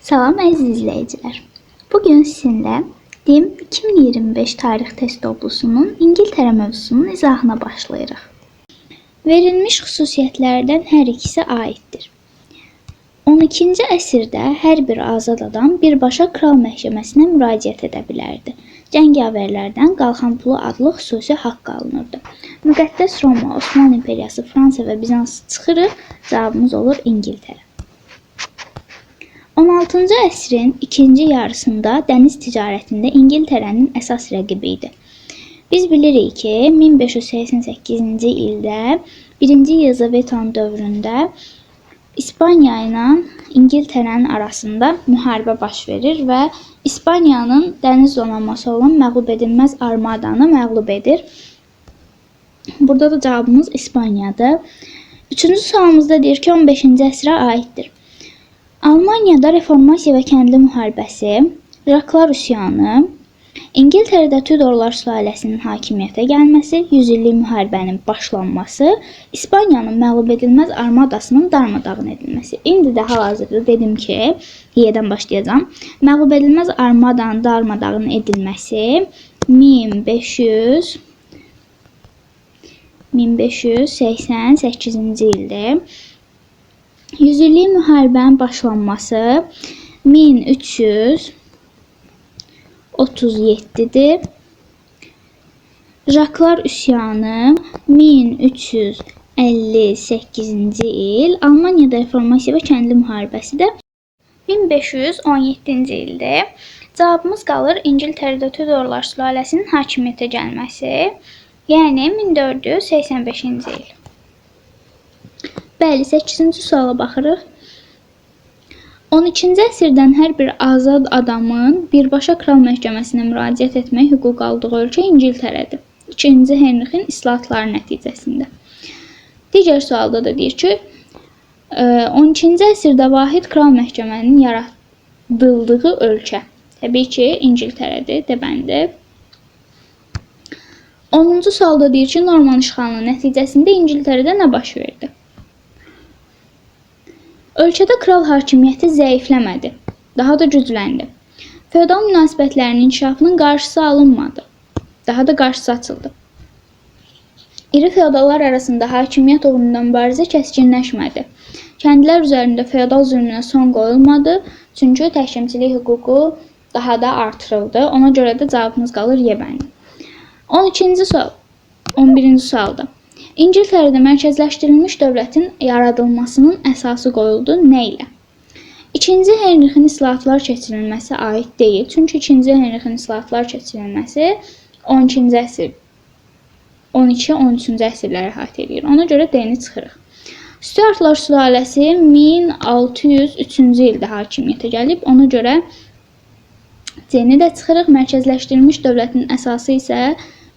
Salam əziz izləyicilər. Bugün sizinlə DİM 2025 tarix test toplusunun İngiltərə mövzusunun izahına başlayırıq. Verilmiş xüsusiyyətlərdən hər ikisi aiddir. 12-ci əsrdə hər bir azad adam birbaşa kral məhkəməsinə müraciət edə bilərdi. Cəngavərlərdən qalxan pulu adlı xüsusi haqq alınırdı. Müqəddəs Roma, Osmanlı İmperiyası, Fransa və Bizans çıxırıq, cavabımız olur İngiltərə. 16-cı əsrin ikinci yarısında dəniz ticarətində İngiltərənin əsas rəqibi idi. Biz bilirik ki, 1588-ci ildə 1-ci Yelizaveton dövründə İspaniya ilə İngiltərənin arasında müharibə baş verir və İspaniyanın dəniz donanması olan məğlub edilməz armadanı məğlub edir. Burada da cavabımız İspaniyadır. Üçüncü sualımızda deyir ki, 15-ci əsrə aiddir. Almaniyada reformasiya və kəndli müharibəsi, Jaklar üsyanı, İngiltərədə Tudorlar sülaləsinin hakimiyyətə gəlməsi, 100 illik müharibənin başlanması, İspaniyanın məğlub edilməz armadasının darmadağın edilməsi. İndi də hal-hazırda dedim ki, Y-dən başlayacağım. Məğlub edilməz armadanın darmadağın edilməsi 1588-ci ildir. 100 illik müharibənin başlanması 1337-dir. Jaklar üsyanı 1358-ci il. Almaniyada reformasiya və kəndli müharibəsi də 1517-ci ildir. Cavabımız qalır İngiltərədə Tudorlar sülaləsinin hakimiyyətə gəlməsi, yəni 1485-ci il. Bəli, 8-ci suala baxırıq. 12-ci əsrdən hər bir azad adamın birbaşa kral məhkəməsinə müraciət etmək hüquq aldığı ölkə İngiltərədir. 2-ci Henrixin islahatları nəticəsində. Digər sualda da deyir ki, 12-ci əsrdə vahid kral məhkəmənin yaradıldığı ölkə. Təbii ki, İngiltərədir, deməlidir. 10-cu sualda deyir ki, Norman işğalının nəticəsində İngiltərədə nə baş verdi? Ölkədə kral hakimiyyəti zəifləmədi, daha da gücləndi. Feodal münasibətlərinin inkişafının qarşısı alınmadı, daha da qarşısı açıldı. İri feodallar arasında hakimiyyət uğrunda mübarizə kəskinləşmədi. Kəndlilər üzərində feodal zülmünə son qoyulmadı, çünki təhkimçilik hüququ daha da artırıldı. Ona görə də cavabımız qalır Y bəndi. 11-ci sualda. İngiltərədə mərkəzləşdirilmiş dövlətin yaradılmasının əsası qoyuldu nə ilə? 2-ci Henrixin islahatlar keçirilməsi aid deyil. Çünki 2-ci Henrixin islahatlar keçirilməsi 12-ci əsr, 12-13-cü əsrləri əhatə edir. Ona görə D-ni çıxırıq. Stuartlar sülaləsi 1603-cü ildə hakimiyyətə gəlib. Ona görə C-ni də çıxırıq. Mərkəzləşdirilmiş dövlətin əsası isə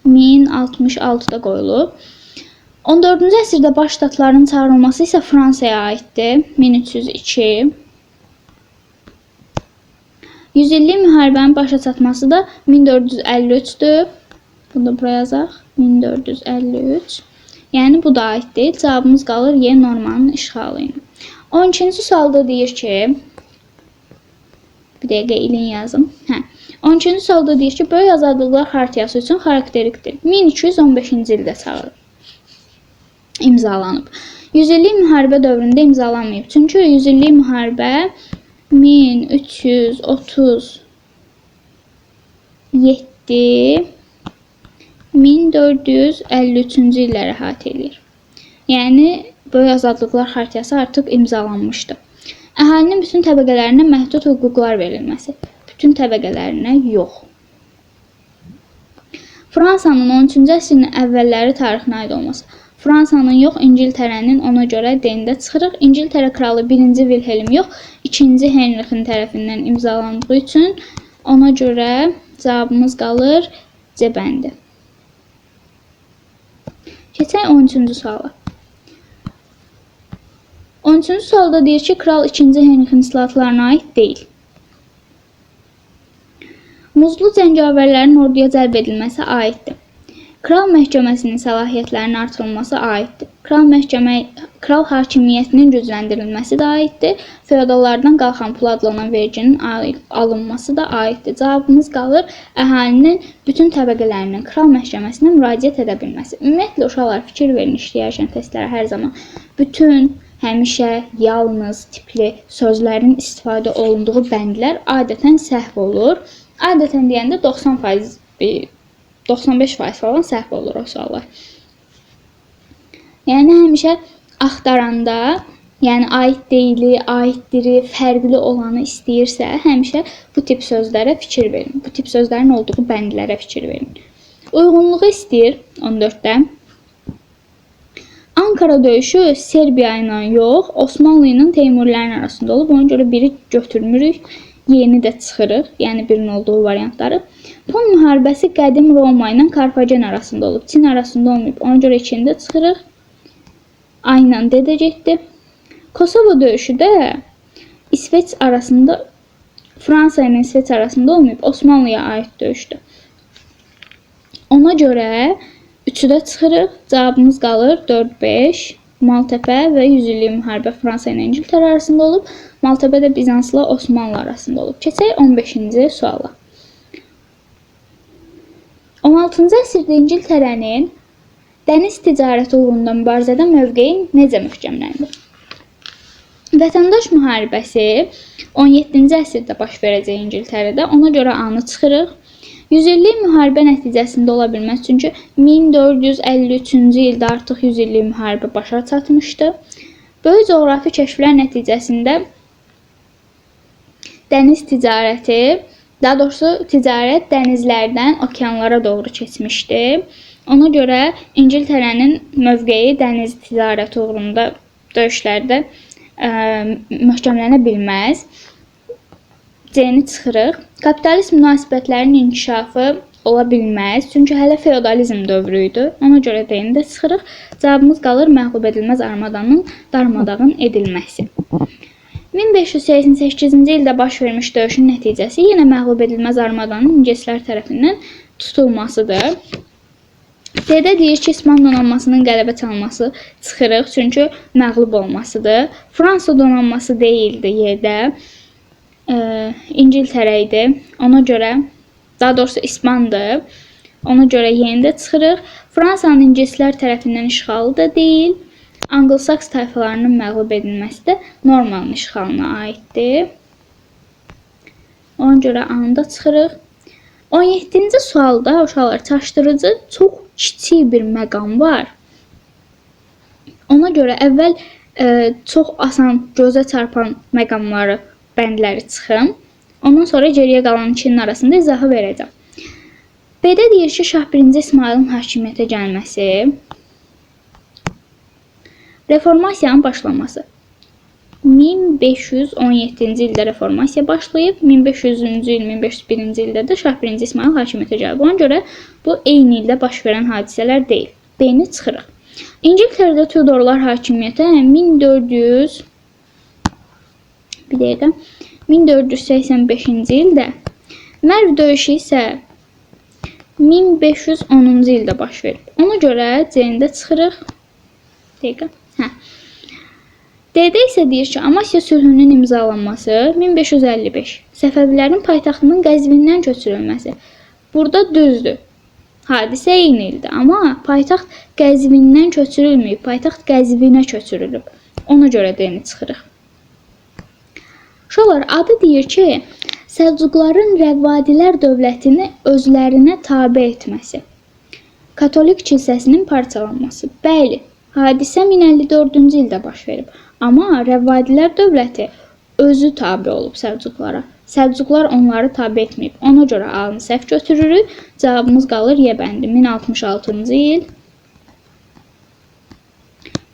1066-da qoyulub. 14-cü əsrdə baş ştatların çağırılması isə Fransaya aiddir. 1302. 100 illik müharibənin başa çatması da 1453-dür. Bunu da buraya yazaq. 1453. Yəni bu da aiddir. Cavabımız qalır Y Normanın işğalı ilə. 12-ci sualda deyir ki, bir dəqiqə ilin yazım. 12-ci sualda deyir ki, Böyük Azadlıqlar Xartiyası üçün xarakterikdir. 1215-ci ildə imzalanıb. 100 illik müharibə dövründə imzalanmayıb. Çünki 100 illik müharibə 1337-1453-cü illəri əhatə edir. Yəni, Böyük Azadlıqlar Xartiyası artıq imzalanmışdı. Əhalinin bütün təbəqələrinə məhdud hüquqlar verilməsi. Bütün təbəqələrinə yox. Fransanın 13-cü əsrin əvvəlləri tarixinə aid olması. Fransanın yox, İngiltərənin, ona görə D-də çıxırıq. İngiltərə kralı 1-ci Wilhelm yox, 2-ci Henrixin tərəfindən imzalandığı üçün ona görə cavabımız qalır C bəndi. Keçək 13-cü suala. 13-cü sualda deyir ki, kral 2-ci Henrixin islahatlarına aid deyil. Muzlu cəngavərlərin orduya cəlb edilməsi aiddir. Kral məhkəməsinin səlahiyyətlərinin artırılması aiddir. kral hakimiyyətinin gücləndirilməsi də aiddir. Feodallardan qalxan pul adlanan verginin alınması da aiddir. Cavabımız qalır əhalinin bütün təbəqələrinin kral məhkəməsinə müraciət edə bilməsi. Ümumiyyətlə uşaqlar fikir verin işləyərkən testlərə hər zaman bütün, həmişə, yalnız tipli sözlərin istifadə olunduğu bəndlər adətən səhv olur. Adətən deyəndə 90%, 95% falan səhv olur o suallar. Yəni həmişə axtaranda, yəni aid deyili, aiddiri, fərqli olanı istəyirsə, həmişə bu tip sözlərə fikir verin. Bu tip sözlərin olduğu bəndlərə fikir verin. Uyğunluğu istəyir 14-də. Ankara döyüşü Serbiya ilə yox, Osmanlı ilə Teymurilərin arasında olub. Ona görə biri götürmürük, yeni də çıxırıq, yəni birinin olduğu variantları. Pun müharibəsi qədim Roma ilə Karfagen arasında olub, Çin arasında olmayıb. Ona görə ikini də çıxırıq. Aynen dedəcəkdir. Kosovo döyüşü də İsveç arasında, Fransa ilə İsveç arasında olmayıb, Osmanlıya aid döyüşdür. Ona görə 3-ü də çıxırıq. Cavabımız qalır 4-5. Maltepe və 100 illik müharibə Fransa ilə İngiltərə arasında olub. Maltepe də Bizansla Osmanlı arasında olub. Keçək 15-ci suala. 16-cı əsrdə İngiltərənin dəniz ticarəti uğrunda mübarizədə mövqeyi necə möhkəmləndi? Vətəndaş müharibəsi 17-ci əsrdə baş verəcək İngiltərədə. Ona görə A-nı çıxırıq. 100 illik müharibə nəticəsində ola bilməz. Çünki 1453-cü ildə artıq 100 illik müharibə başa çatmışdı. Böyük coğrafi kəşflər nəticəsində dəniz ticarəti, daha doğrusu ticarət dənizlərdən okeanlara doğru keçmişdi. Ona görə İngiltərənin mövqeyi dəniz ticarəti uğrunda döyüşlərdə möhkəmlənə bilməz. C-ni çıxırıq. Kapitalist münasibətlərin inkişafı ola bilməz. Çünki hələ feodalizm dövrü idi. Ona görə D-ni də çıxırıq. Cavabımız qalır məğlub edilməz armadanın darmadağın edilməsi. 1588-ci ildə baş vermiş döyüşün nəticəsi yenə məğlub edilməz armadanın ingilislər tərəfindən tutulmasıdır. D-də deyir ki, İspan donanmasının qələbə çalması çıxırıq, çünki məğlub olmasıdır. Fransa donanması deyildi Y-də, İngiltərə idi. Ona görə, daha doğrusu İspandır. Ona görə Y-ni də çıxırıq. Fransanın ingilislər tərəfindən işğalı da deyil. Anglo-Saks tayfalarının məğlub edilməsi də Normanın işğalına aiddir. Ona görə A-nı da çıxırıq. 17-ci sualda uşaqlar çaşdırıcı çox kiçik bir məqam var. Ona görə əvvəl çox asan, gözə çarpan məqamları, bəndləri çıxım. Ondan sonra geriyə qalan ikinin arasında izahı verəcəm. B-də deyir ki, Şah 1-ci İsmailin hakimiyyətə gəlməsi, reformasiyanın başlaması. 1517-ci ildə reformasiya başlayıb, 1500-cü il, 1501-ci ildə də Şah 1-ci İsmail hakimiyyətə gəlib. Ona görə bu eyni ildə baş verən hadisələr deyil. B-ni çıxırıq. İngiltərədə Tudorlar hakimiyyətə 1485-ci ildə, Mərv döyüşü isə 1510-cu ildə baş verib. Ona görə C-ni də çıxırıq. D-də isə deyir ki, Amasya sülhünün imzalanması 1555, Səfəvilərin paytaxtının Qəzvindən köçürülməsi. Burada düzdür. Hadisə eyni ildir, amma paytaxt Qəzvindən köçürülməyib, paytaxt Qəzvinə köçürülüb. Ona görə D-ni çıxırıq. Uşaqlar, adı deyir ki, Səlcuqların Rəvvadilər dövlətini özlərinə tabe etməsi. Katolik kilsəsinin parçalanması. Bəli, hadisə 1054-cü ildə baş verib. Amma Rəvvadilər dövləti özü tabe olub Səlcuqlara. Səlcuqlar onları tabe etməyib. Ona görə A-nı səhv götürürük. Cavabımız qalır Y bəndi. 1066-cı il.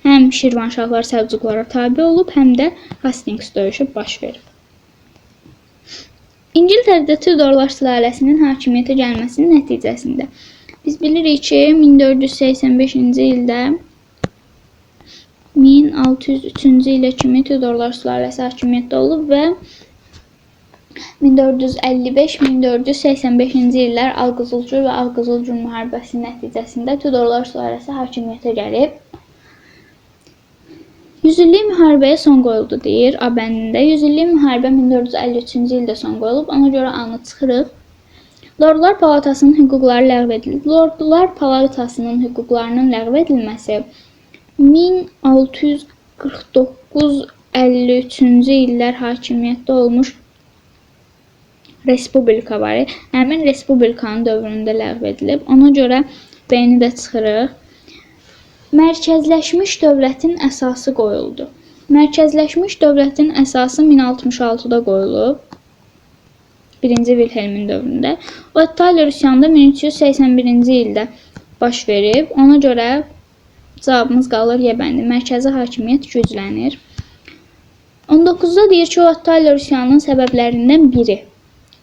Həm Şirvanşahlar Səlcuqlara tabe olub, həm də Hastings döyüşü baş verib. İngiltərədə Tudorlar sülaləsinin hakimiyyətə gəlməsinin nəticəsində biz bilirik ki, 1485-ci ildə 1603-cü ilə kimi Tudorlar sülaləsi hakimiyyətdə olub və 1455-1485-ci illər Alqızılgül və Alqızılgül müharibəsi nəticəsində Tudorlar sülaləsi hakimiyyətə gəlib. 100 illik müharibəyə son qoyuldu deyir A bəndində. 100 illik müharibə 1453-cü ildə son qoyulub. Ona görə A-nı çıxırıq. Lordlar Palatasının hüquqları ləğv edildi. Lordlar Palatasının hüquqlarının ləğv edilməsi 1649-53-cü illər hakimiyyətdə olmuş respublika var. Həmin respublikanın dövründə ləğv edilib. Ona görə B-ni də çıxırıq. Mərkəzləşmiş dövlətin əsası qoyuldu. Mərkəzləşmiş dövlətin əsası 1066-da qoyulub. 1-ci Vilhelmin dövründə. O İtaliya üsyanında 1381-ci ildə baş verib. Ona görə cavabımız qalır Y bəndi. Mərkəzi hakimiyyət güclənir. 19-da deyir ki, o İtaliya üsyanının səbəblərindən biri.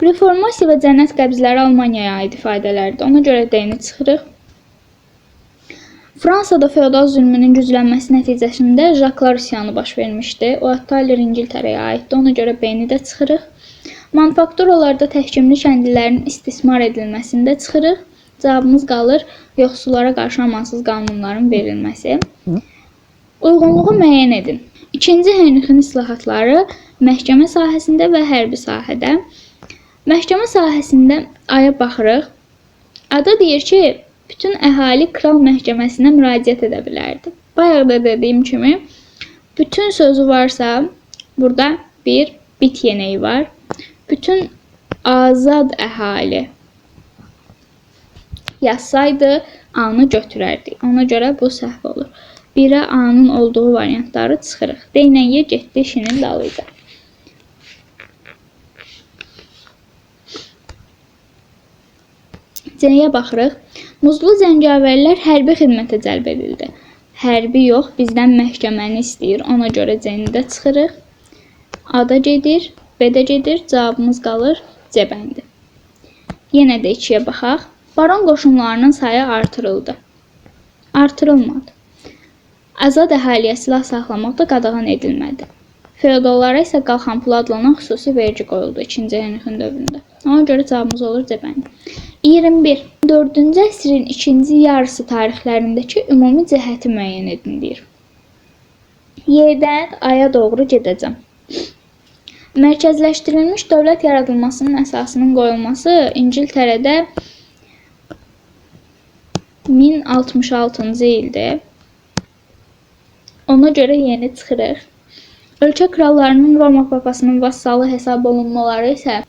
Reformasiya və cənnət qəbzləri Almaniyaya aid ifadələrdir. Ona görə D-ni çıxırıq. Fransada feodal zülmünün güclənməsi nəticəsində Jaklar üsyanı baş vermişdi. O İtaliya İngiltərəyə aiddir. Ona görə B-ni də çıxırıq. Manufakturalarda təhkimli kəndlilərin istismar edilməsində çıxırıq. Cavabımız qalır yoxsullara qarşı amansız qanunların verilməsi. Uyğunluğu müəyyən edin. İkinci Henrixin islahatları məhkəmə sahəsində və hərbi sahədə. Məhkəmə sahəsində aya baxırıq. Ada deyir ki, bütün əhali kral məhkəməsinə müraciət edə bilərdi. Bayaq da dediyim kimi, bütün sözü varsa, burada bir bit yeneyi var. Bütün azad əhali yazsaydı, A-nı götürərdik. Ona görə bu səhv olur. 1-ə A-nın olduğu variantları çıxırıq. D ilə Y getdi işinin dalıydı. C-yə baxırıq. Muzlu zəncavərlər hərbi xidmətə cəlb edildi. Hərbi yox, bizdən məhkəməni istəyir. Ona görə C-ni də çıxırıq. A-da gedir, B-də gedir. Cavabımız qalır C bəndi. Yenə də 2-yə baxaq. Baron qoşunlarının sayı artırıldı. Artırılmadı. Azad əhaliyə silah saxlamaq da qadağan edilmədi. Feodallara isə qalxan pul adlanan xüsusi vergi qoyuldu 2-ci Henrixin dövründə. Ona görə cavabımız olur C bəndi. 21. 4-cü əsrin ikinci yarısı tarixlərindəki ümumi cəhəti müəyyən edin deyir. Y-dən A-ya doğru gedəcəm. Mərkəzləşdirilmiş dövlət yaradılmasının əsasının qoyulması İngiltərədə 1066-cı ildir. Ona görə yeni çıxırıq. Ölkə krallarının Roma papasının vassalı hesab olunmaları isə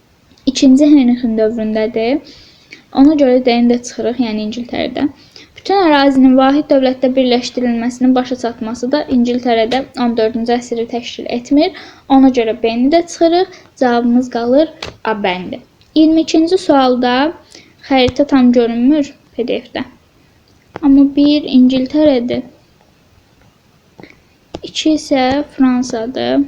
2-ci Henrixin dövründədir. Ona görə D-ni də çıxırıq, yəni İngiltərədə. Bütün ərazinin vahid dövlətdə birləşdirilməsinin başa çatması da İngiltərədə 14-cü əsri təşkil etmir. Ona görə B-ni də çıxırıq. Cavabımız qalır A bəndi. 22-ci sualda xəritə tam görünmür PDF-də. Amma 1 İngiltərədir. 2 isə Fransadır.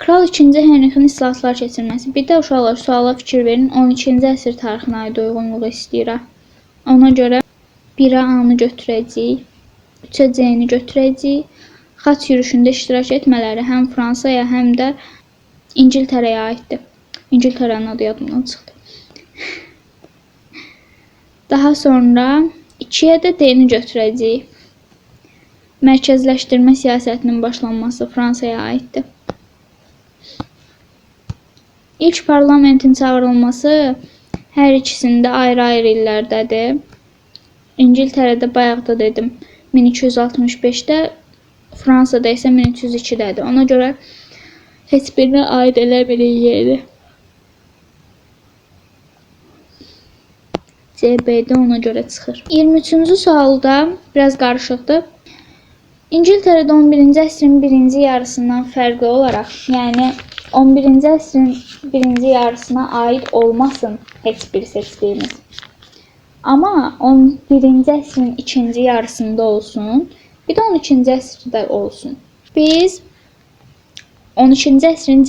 Kral 2-ci Henrixin islahatlar keçirməsi. Bir də uşaqlar suala fikir verin. 12-ci əsr tarixinə aid uyğunluğu istəyirəm. Ona görə 1-ə A-nı götürəcəyik. 3-ə C-ni götürəcəyik. Xaç yürüşündə iştirak etmələri həm Fransaya, həm də İngiltərəyə aiddir. İngiltərənin adı yadımdan çıxdı. Daha sonra 2-yə də D-ni götürəcəyik. Mərkəzləşdirmə siyasətinin başlanması Fransaya aiddir. İlk parlamentin çağırılması hər ikisində ayrı-ayrı illərdədir. İngiltərədə bayaq da dedim 1265-də, Fransada isə 1302-dədir. Ona görə heç birini aid eləmirik yeri. C-B-də ona görə çıxır. 23-cü sualda biraz qarışıqdır. İngiltərədə 11-ci əsrin birinci yarısından fərqli olaraq, yəni 11-ci əsrin birinci yarısına aid olmasın heç bir seçdiyimiz. Amma 11-ci əsrin ikinci yarısında olsun, bir də 12-ci əsrdə olsun. Biz 12-ci əsrin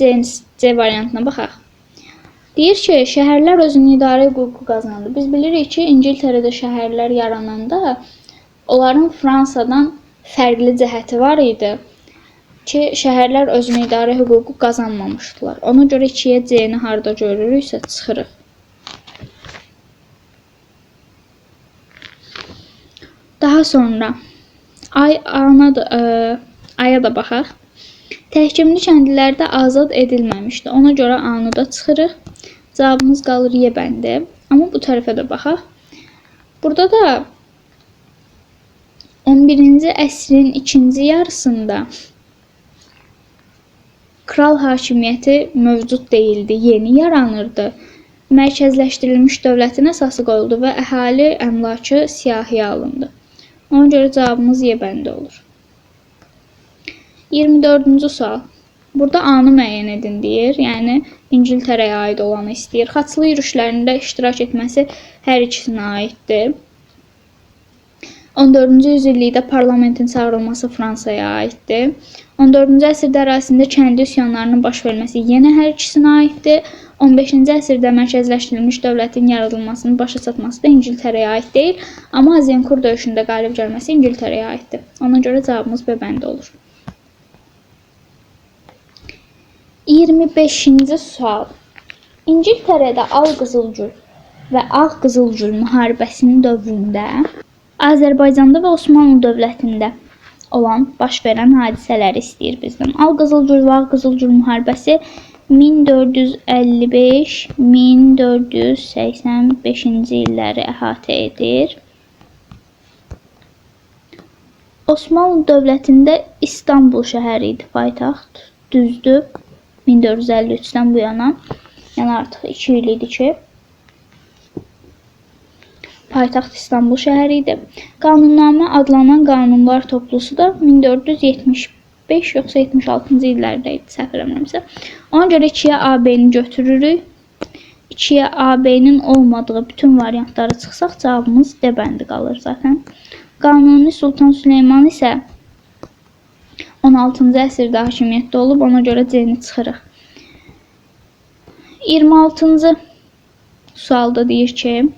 C variantına baxaq. Deyir ki, şəhərlər özünün idarə hüququ qazandı. Biz bilirik ki, İngiltərədə şəhərlər yarananda onların Fransadan fərqli cəhəti var idi ki, şəhərlər özünün idarə hüququ qazanmamışdılar. Ona görə 2-yə C-ni harda görürüksə çıxırıq. Daha sonra aya da baxaq. Təhkimli kəndlilərdə azad edilməmişdi. Ona görə A-nı da çıxırıq. Cavabımız qalır Y bəndi. Amma bu tərəfə də baxaq. Burada da 11-ci əsrin ikinci yarısında kral hakimiyyəti mövcud deyildi, yeni yaranırdı. Mərkəzləşdirilmiş dövlətin əsası qoyuldu və əhali əmlakı siyahıya alındı. Ona görə cavabımız Y bəndi olur. 24-cü sual. Burada A-nı müəyyən edin deyir. Yəni İngiltərəyə aid olanı istəyir. Xaçlı yürüşlərində iştirak etməsi hər ikisinə aiddir. 14-cü yüzillikdə parlamentin çağırılması Fransaya aiddir. 14-cü əsrdə ərazisində kəndi üsyanlarının baş verməsi yenə hər ikisinə aiddir. 15-ci əsrdə mərkəzləşdirilmiş dövlətin yaradılmasının başa çatması da İngiltərəyə aid deyil. Amma Azincourt döyüşündə qalib gəlməsi İngiltərəyə aiddir. Ona görə cavabımız B bəndi olur. 25-ci sual. İngiltərədə Al-Qızılgül və Ağ-Qızılgül müharibəsinin dövründə Azərbaycanda və Osmanlı dövlətində olan baş verən hadisələri istəyir bizdən. Al-Qızılgül və Ağ-Qızılgül müharibəsi 1455-1485-ci illəri əhatə edir. Osmanlı dövlətində İstanbul şəhəri idi paytaxt. Düzdür. 1453-dən bu yana, yəni artıq 2 il idi ki, paytaxt İstanbul şəhəri idi. Qanunnamə adlanan qanunlar toplusu da 1475 yoxsa 76-cı illərdə idi, səhv eləmirəmsə. Ona görə 2-yə AB-ni götürürük. 2-yə AB-nin olmadığı bütün variantları çıxsaq, cavabımız D bəndi qalır zaten. Qanuni Sultan Süleyman isə 16-cı əsrdə hakimiyyətdə olub, ona görə C-ni çıxırıq. 26-cı sualda deyir ki,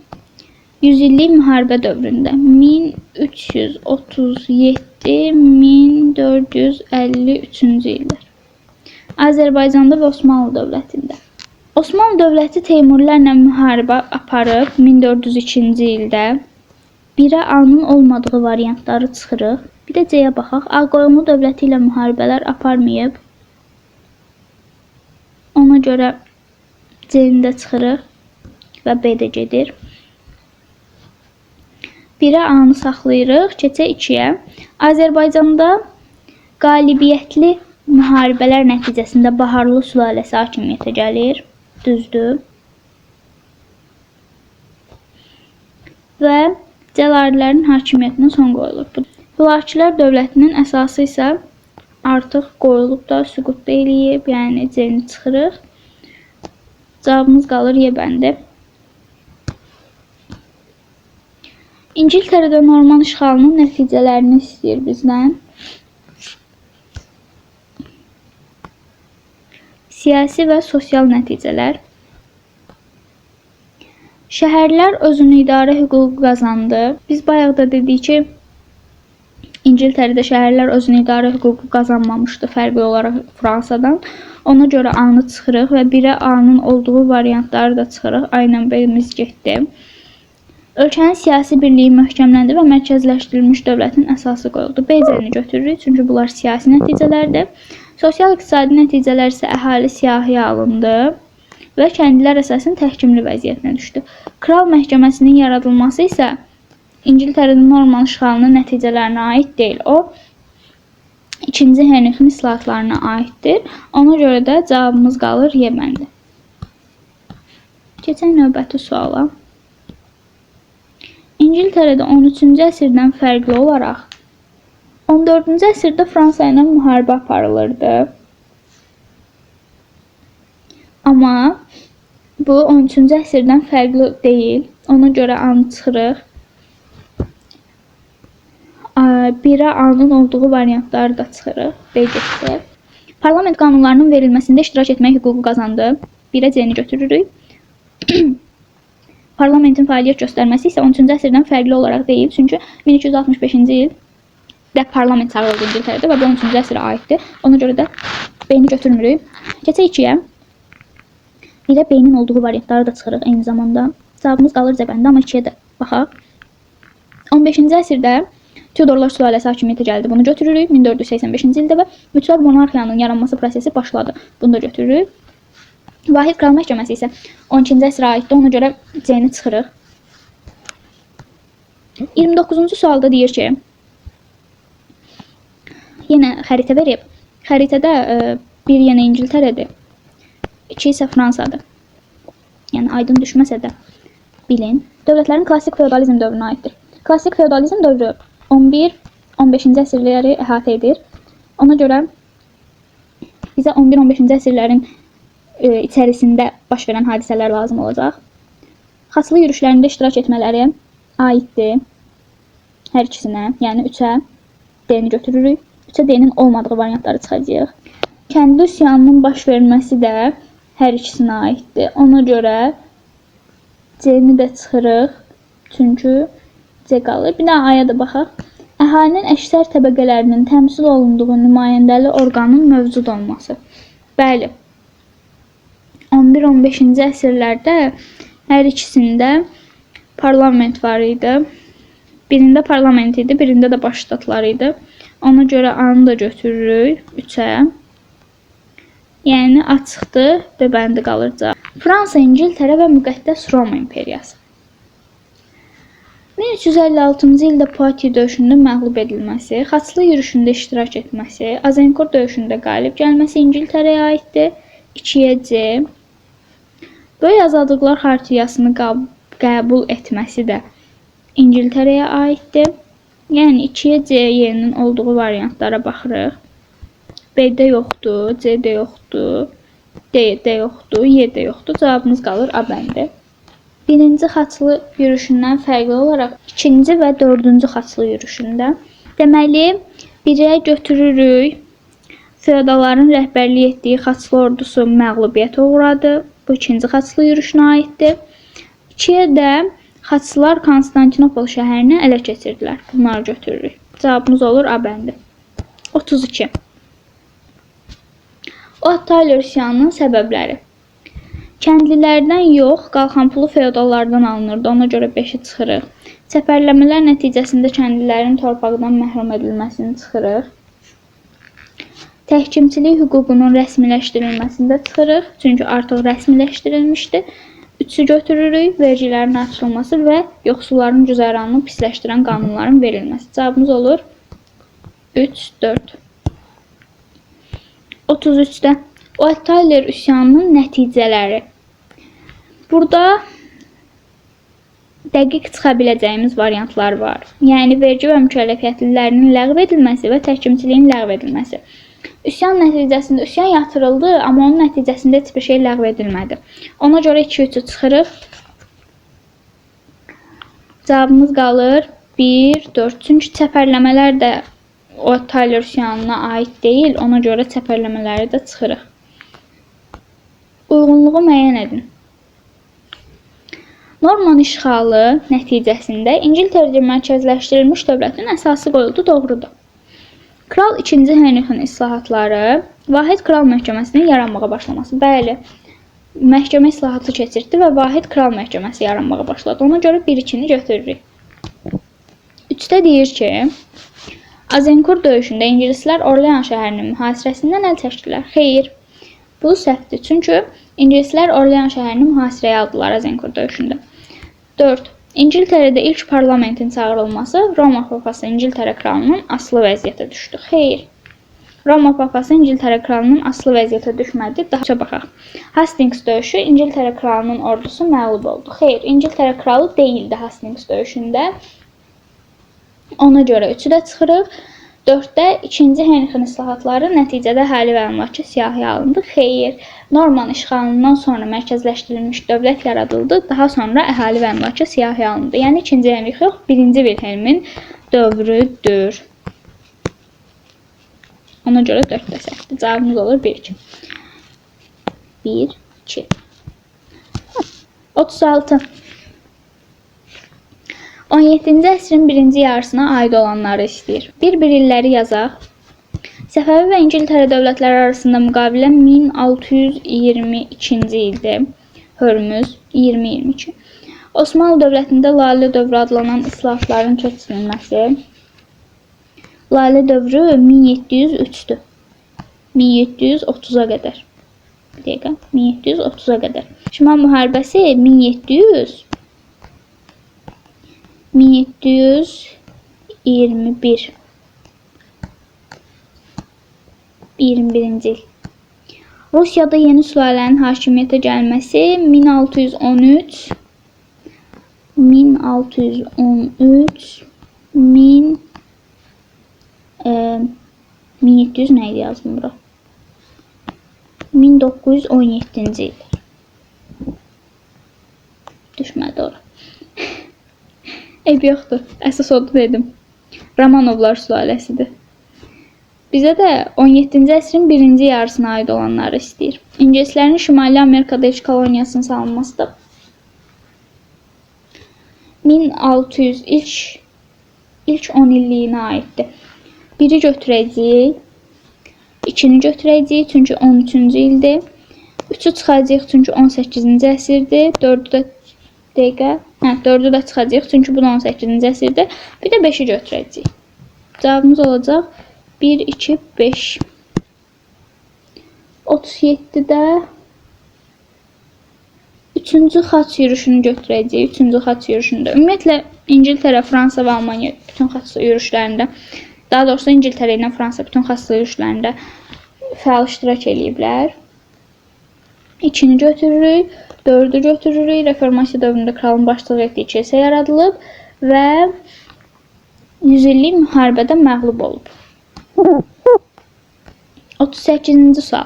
100 illik müharibə dövründə 1367-1453-cü illər Azərbaycanda və Osmanlı dövlətində. Osmanlı dövləti Teymurilərlə müharibə aparıb 1402-ci ildə. 1-ə A-nın olmadığı variantları çıxırıq. Bir də C-yə baxaq. Ağqoyunlu dövləti ilə müharibələr aparmayıb. Ona görə C-ni də çıxırıq və B də gedir. 1-ə A-nı saxlayırıq, keçək 2-yə. Azərbaycanda qalibiyyətli müharibələr nəticəsində Baharlı sülaləsi hakimiyyətə gəlir. Düzdür. Və Cəlalilərin hakimiyyətinə son qoyulur. Hülakülər dövlətinin əsası isə artıq qoyulub da, süqut da eləyib, yəni C-ni çıxırıq. Cavabımız qalır Y bəndi. İngiltərədə Norman işğalının nəticələrini istəyir bizdən. Siyasi və sosial nəticələr. Şəhərlər özünü idarə hüququ qazandı. Biz bayaq da dedik ki, İngiltərədə şəhərlər özünü idarə hüququ qazanmamışdı, fərqli olaraq Fransadan. Ona görə A-nı çıxırıq və 1-ə A-nın olduğu variantları da çıxırıq. A ilə B-miz getdi. Ölkənin siyasi birliyi möhkəmləndi və mərkəzləşdirilmiş dövlətin əsası qoyuldu. B-ni götürürük, çünki bunlar siyasi nəticələrdir. Sosial-iqtisadi nəticələr isə əhali siyahıya alındı və kəndlilər əsasən təhkimli vəziyyətinə düşdü. Kral məhkəməsinin yaradılması isə İngiltərədə Norman işğalının nəticələrinə aid deyil. O, 2-ci Henrixin islahatlarına aiddir. Ona görə də cavabımız qalır Y bəndi. Keçək növbəti suala. İngiltərədə 13-cü əsrdən fərqli olaraq 14-cü əsrdə Fransa ilə müharibə aparılırdı. Amma bu 13-cü əsrdən fərqli deyil. Ona görə A-nı çıxırıq. 1-ə A-nın olduğu variantları da çıxırıq. B getdi. Parlament qanunlarının verilməsində iştirak etmək hüququ qazandı. 1-ə C-ni götürürük. Parlamentin fəaliyyət göstərməsi isə 13-cü əsrdən fərqli olaraq deyil. Çünki 1265-ci ildə parlament çağırıldı İngiltərədə və bu 13-cü əsrə aiddir. Ona görə də B-ni götürmürük. Keçək 2-yə. 1-ə B-nin olduğu variantları da çıxırıq eyni zamanda. Cavabımız qalır C bəndi, amma 2-yə də baxaq. 15-ci əsrdə Teodorlar sülaləsi hakimiyyətə gəldi. Bunu götürürük 1485-ci ildə və mütləq monarxiyanın yaranması prosesi başladı. Bunu da götürürük. Vahid Kral Məhkəməsi isə 12-ci əsrə aiddir. Ona görə C-ni çıxırıq. 29-cu sualda deyir ki, yenə xəritə verib. Xəritədə bir yenə İngiltərədir, 2 isə Fransadır. Yəni aydın düşməsə də bilin. Dövlətlərin klassik feodalizm dövrünə aiddir. Klassik feodalizm dövrü 11-15-ci əsrləri əhatə edir. Ona görə bizə 11-15-ci əsrlərin içərisində baş verən hadisələr lazım olacaq. Xaçlı yürüşlərində iştirak etmələri aiddir hər ikisinə, yəni 3-ə D-ni götürürük. 3-ə D-nin olmadığı variantları çıxacağıq. Kəndli üsyanının baş verməsi də hər ikisinə aiddir. Ona görə C-ni də çıxırıq, çünki C qalır. Bir daha A-ya da baxaq. Əhalinin əksər təbəqələrinin təmsil olunduğu nümayəndəli orqanın mövcud olması. Bəli, 11-15-ci əsrlərdə hər ikisində parlament var idi. Birində parlament idi, birində də baş ştatlar idi. Ona görə A-nı da götürürük 3-ə. Yəni açıqdır, B bəndi qalırca. Fransa, İngiltərə və müqəddəs Roma imperiyası. 1356-cı ildə Poitiers döyüşündə məğlub edilməsi, Xaçlı yürüşündə iştirak etməsi, Azincourt döyüşündə qalib gəlməsi İngiltərəyə aiddir. 2-yə C. Böyük Azadlıqlar Xartiyasını qəbul etməsi də İngiltərəyə aiddir. Yəni 2-yə C yerinin olduğu variantlara baxırıq. B-də yoxdur, C-də yoxdur, D-də yoxdur, Y-də yoxdur. Cavabımız qalır A bəndi. Birinci Xaçlı yürüşündən fərqli olaraq ikinci və dördüncü Xaçlı yürüşündə deməli 1-ə götürürük. Feodalların rəhbərlik etdiyi Xaçlı ordusu məğlubiyyətə uğradı. Bu ikinci Xaçlı yürüşünə aiddir. 2-yə də Xaçlılar Konstantinopol şəhərini ələ keçirdilər. Bunları götürürük. Cavabımız olur A bəndi. 32. Ottaylı üsyanının səbəbləri. Kəndlilərdən yox, qalxanpulu feodallardan alınırdı. Ona görə 5-i çıxırıq. Səfərləmələr nəticəsində kəndlilərin torpaqdan məhrum edilməsini çıxırıq. Təhkimçilik hüququnun rəsmiləşdirilməsində çıxırıq. Çünki artıq rəsmiləşdirilmişdi. 3-ü götürürük. Vergilərin artırılması və yoxsulların güzəranını pisləşdirən qanunların verilməsi. Cavabımız olur 3, 4. 33-də Ottaylı üsyanının nəticələri. Burada dəqiq çıxa biləcəyimiz variantlar var. Yəni vergi və mükəlləfiyyətlilərinin ləğv edilməsi və təhkimçiliyin ləğv edilməsi. Üsyan nəticəsində üsyan yatırıldı, amma onun nəticəsində heç bir şey ləğv edilmədi. Ona görə 2-3-ü çıxırıq. Cavabımız qalır 1, 4. Çünki səfərləmələr də Ottaylı üsyanına aid deyil. Ona görə səfərləmələri də çıxırıq. Uyğunluğu müəyyən edin. Norman işğalı nəticəsində İngiltərə mərkəzləşdirilmiş dövlətin əsası qoyuldu, doğrudur. Kral 2-ci Henrixin islahatları, Vahid Kral Məhkəməsinin yaranmağa başlaması. Bəli, məhkəmə islahatı keçirdi və Vahid Kral Məhkəməsi yaranmağa başladı. Ona görə 1-2-ni götürürük. 3-də deyir ki, Azincourt döyüşündə ingilislər Orlean şəhərinin mühasirəsindən əl çəkdilər. Xeyr, bu səhvdir. Çünki ingilislər Orlean şəhərini mühasirəyə aldılar Azincourt döyüşündə. 4. İngiltərədə ilk parlamentin çağırılması Roma papası İngiltərə kralının asılı vəziyyətə düşdü. Xeyr, Roma papası İngiltərə kralının asılı vəziyyətə düşmədi. Daha baxaq. Hastings döyüşü İngiltərə kralının ordusu məğlub oldu. Xeyr, İngiltərə kralı deyildi Hastings döyüşündə. Ona görə 3-ü də çıxırıq. 4-də 2-ci Henrixin islahatları nəticədə əhali və əmlakçı siyahıya alındı. Xeyr, Norman işğalından sonra mərkəzləşdirilmiş dövlət yaradıldı. Daha sonra əhali və əmlakçı siyahıya alındı. Yəni 2-ci Henrix yox, 1-ci Vilhelmin dövrüdür. Ona görə 4-də səhvdir. Cavabımız olur 1-2. 1-2. 36. 17-ci əsrin birinci yarısına aid olanları istəyir. Bir-bir illəri yazaq. Səfəvi və İngiltərə dövlətləri arasında müqavilə 1622-ci ildir. Hörmüz 2022. Osmanlı dövlətində Lale dövrü adlanan islahatların keçirilməsi. Lalə dövrü 1703'dür. 1730'a qədər. Bir dəqiqə, 1730'a qədər. Şimal müharibəsi 1721 21-ci il. Rusiyada yeni sülalənin hakimiyyətə gəlməsi 1613 1700 neydi yazdım bura? 1917-ci il. Düşmədi ora. Eyb yoxdur. Əsas odu dedim. Romanovlar sülaləsidir. Bizə də 17-ci əsrin birinci yarısına aid olanları istəyir. İngilislərin Şimali Amerikada ilk koloniyasının salınması da 1600 ilk 10 illiyinə aiddir. Biri götürəcəyik, ikini götürəcəyik çünki 13-cü ildir. 3'ü çıxacağıq çünki 18-ci əsrdir. 4'ü də çıxacağıq çünki bu da 18-ci əsrdir. Bir də 5'i götürəcəyik. Cavabımız olacaq 1, 2, 5. 37'də 3-cü xaç yürüşünü götürəcəyik. 3-cü xaç yürüşündə. Ümumiyyətlə, İngiltərə, Fransa və Almanya bütün xaç yürüşlərində, daha doğrusu İngiltərə ilə Fransa bütün xaç yürüşlərində fəal iştirak ediblər. 2'ni götürürük, 4'ü götürürük. Reformasiya dövründə kralın başçılıq etdiyi kilsə yaradılıb və 100 illik müharibədə məğlub olub. 38-ci sual.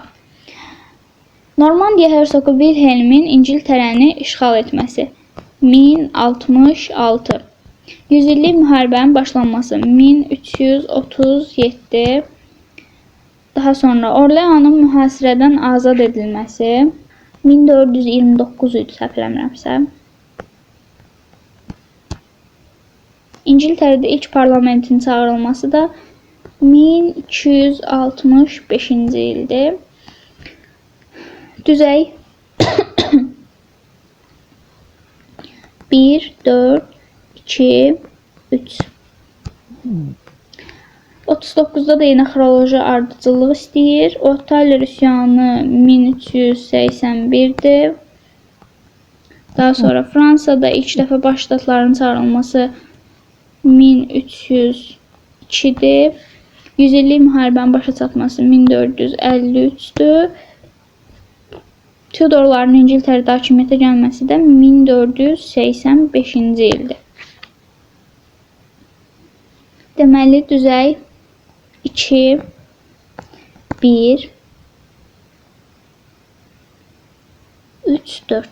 Normandiya hersoqu Wilhelmin İngiltərəni işğal etməsi 1066. 100 illik müharibənin başlanması 1337. Daha sonra Orleanın mühasirədən azad edilməsi 1429 idi, səhv eləmirəmsə. İngiltərədə ilk parlamentin çağırılması da 1265-ci ildir. Düzey 1, 4, 2, 3. 39'da da yine xronoloji ardıcıllıq istəyir. Otal üsyanı 1381'dir. Daha sonra Fransa'da ilk dəfə baş ştatların çağırılması 1302'dir. 100 illik müharibənin başa çatması 1453'dür. Tudorların İngiltərədə hakimiyyətə gəlməsi də 1485-ci ildir. Deməli, düzey 2, 1, 3, 4.